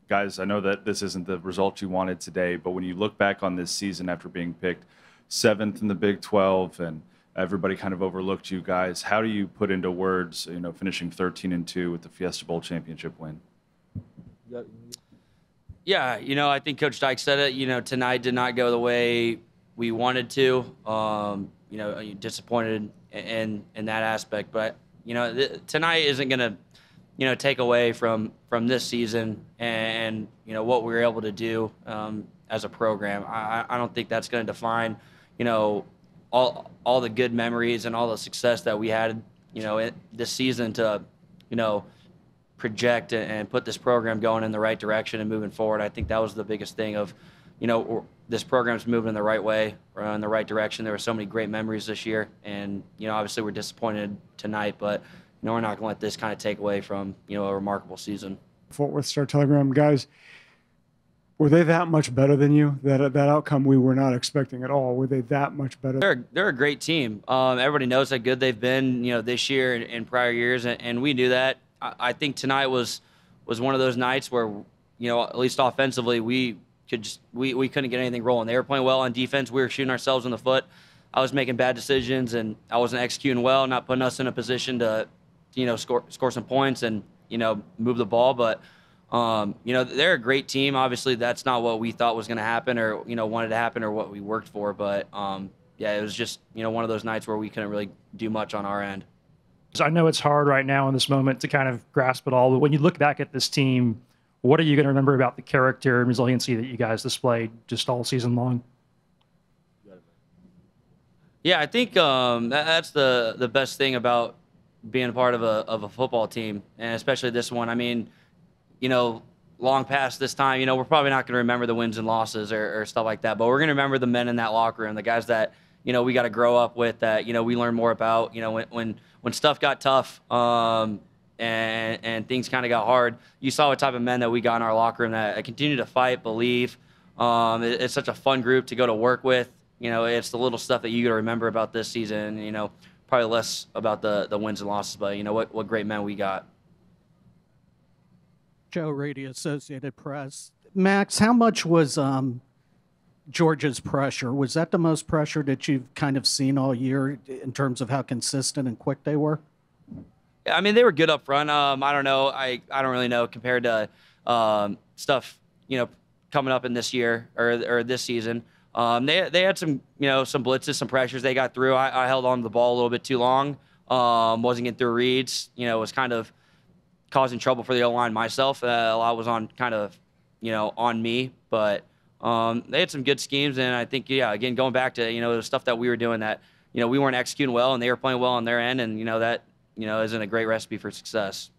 Guys, I know that this isn't the result you wanted today, but when you look back on this season after being picked 7th in the Big 12 and everybody kind of overlooked you guys, how do you put into words, finishing 13-2 with the Fiesta Bowl championship win? Yeah, I think Coach Dyke said it. Tonight did not go the way we wanted to. Disappointed in that aspect, but tonight isn't going to take away from this season and what we were able to do as a program. I don't think that's going to define all the good memories and all the success that we had this season to project and put this program going in the right direction and moving forward. I think that was the biggest thing of this program's moving in the right way or in the right direction. There were so many great memories this year, and obviously we're disappointed tonight, but we're not going to let this kind of take away from, a remarkable season. Fort Worth Star-Telegram guys, were they that much better than you? That outcome we were not expecting at all. Were they that much better? They're a great team. Everybody knows how good they've been, this year and in prior years, and we knew that. I think tonight was one of those nights where, at least offensively, we couldn't get anything rolling. They were playing well on defense. We were shooting ourselves in the foot. I was making bad decisions, and I wasn't executing well, not putting us in a position to score some points and, move the ball. But, they're a great team. Obviously, that's not what we thought was going to happen or, wanted to happen or what we worked for. But, it was just, one of those nights where we couldn't really do much on our end. I know it's hard right now in this moment to kind of grasp it all. But when you look back at this team, what are you going to remember about the character and resiliency that you guys displayed just all season long? Yeah, I think that's the best thing about being a part of a football team, and especially this one. I mean, long past this time, we're probably not going to remember the wins and losses or stuff like that, but we're going to remember the men in that locker room, the guys that, we got to grow up with, that, we learn more about, when stuff got tough and things kind of got hard, you saw what type of men that we got in our locker room that continue to fight, believe. It's such a fun group to go to work with. It's the little stuff that you got to remember about this season, probably less about the wins and losses, but what great men we got. Joe Rady, Associated Press. Max, how much was Georgia's pressure? Was that the most pressure that you've kind of seen all year in terms of how consistent and quick they were? Yeah, I mean, they were good up front. I don't know. I don't really know compared to stuff, coming up in this year or this season. They had some, some blitzes, some pressures they got through. I held on to the ball a little bit too long. Wasn't getting through reads. Was kind of causing trouble for the O-line myself. A lot was on kind of, on me. But they had some good schemes, and I think, again, going back to, the stuff that we were doing that, we weren't executing well, and they were playing well on their end, and, that, isn't a great recipe for success.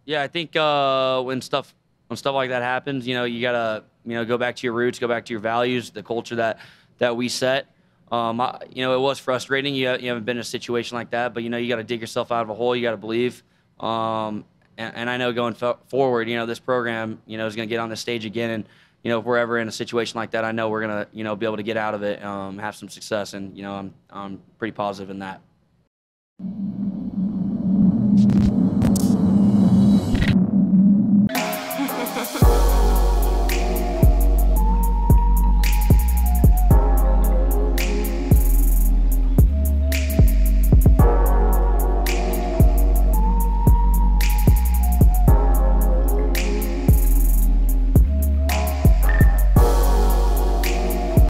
Yeah, I think when stuff like that happens, you gotta, go back to your roots, go back to your values, the culture that we set. It was frustrating. You haven't been in a situation like that, but you got to dig yourself out of a hole. You got to believe. And I know going forward, this program, is going to get on the stage again. And, if we're ever in a situation like that, I know we're going to, be able to get out of it, have some success. And, I'm pretty positive in that.